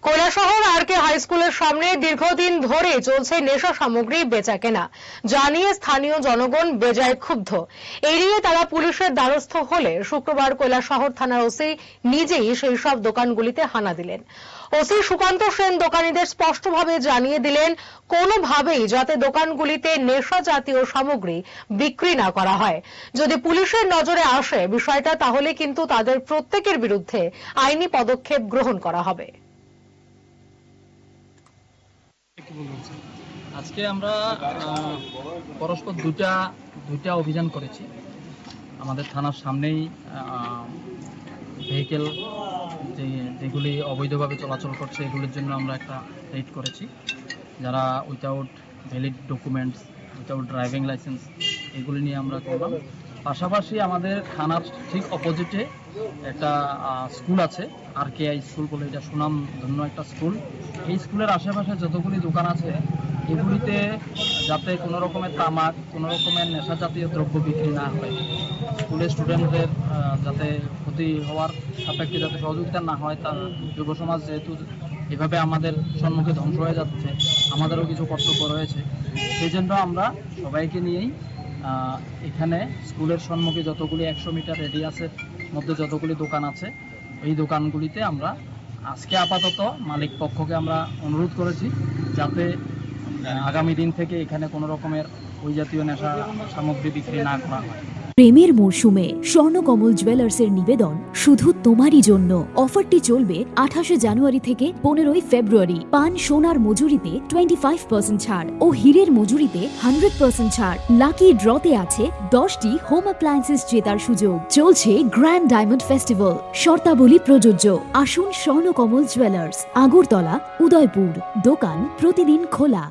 Kailashahar R K high স্কুলের সামনে দীর্ঘদিন ধরে চলছে নেশা সামগ্রী বেচাকেনা, জানিয়ে স্থানীয় জনগণ বেজায় ক্ষুব্ধ। এড়িয়ে তারা পুলিশের দ্বারস্থ হলে শুক্রবার কৈলাসহর থানার ওসি নিজেই সেই সব দোকানগুলিতে হানা দিলেন। ওসি সুকান্ত সেন দোকানীদের স্পষ্টভাবে জানিয়ে দিলেন, কোনোভাবেই যাতে দোকানগুলিতে নেশা জাতীয় সামগ্রী বিক্রি না করা হয়। যদি পুলিশের নজরে আসে বিষয়টা, তাহলে কিন্তু তাদের প্রত্যেকের বিরুদ্ধে আইনি পদক্ষেপ গ্রহণ করা হবে। আজকে আমরা পরস্পর দুইটা অভিযান করেছি। আমাদের থানার সামনেই ভেহিকেল যেগুলি অবৈধভাবে চলাচল করছে এগুলির জন্য আমরা একটা রেড করেছি। যারা without valid documents, without driving licence, এগুলি নিয়ে আমরা করলাম। পাশাপাশি আমাদের থানার ঠিক অপোজিটে একটা স্কুল আছে, আর.কে হাই স্কুল বলে, এটা সুনামধন্য একটা স্কুল। এই স্কুলের আশেপাশে যতগুলি দোকান আছে এগুলিতে যাতে কোনো রকমের তামাক, কোনো রকমের নেশা জাতীয় দ্রব্য বিক্রি না হয়, স্কুলের স্টুডেন্টদের যাতে ক্ষতি হওয়ার সাপেক্ষে যাতে সহযোগিতা না হয়, তার যুব সমাজ যেহেতু এভাবে আমাদের সম্মুখে ধ্বংস হয়ে যাচ্ছে, আমাদেরও কিছু কর্তব্য রয়েছে। সেই জন্য আমরা সবাইকে নিয়েই এখানে স্কুলের সম্মুখে যতগুলি 100 মিটার রেডিয়াসের মধ্যে যতগুলি দোকান আছে এই দোকানগুলিতে আমরা আজকে আপাতত মালিক পক্ষকে আমরা অনুরোধ করেছি যাতে আগামী দিন থেকে এখানে কোনো রকমের ওই জাতীয় নেশা সামগ্রী বিক্রি না করা হয়। প্রেমের মরশুমে স্বর্ণকমল জুয়েলার্সের নিবেদন শুধু তোমারই জন্য। অফারটি চলবে 28 জানুয়ারি থেকে 15 ফেব্রুয়ারি। পান সোনার মজুরিতে 25% ছাড় ও হীরের মজুরিতে 100% ছাড়। লাকি ড্রতে আছে 10টি হোম অ্যাপ্লায়েন্সেস জেতার সুযোগ। চলছে গ্র্যান্ড ডায়মন্ড ফেস্টিভ্যাল, শর্তাবলী প্রযোজ্য। আসুন স্বর্ণকমল জুয়েলার্স, আগরতলা, উদয়পুর। দোকান প্রতিদিন খোলা।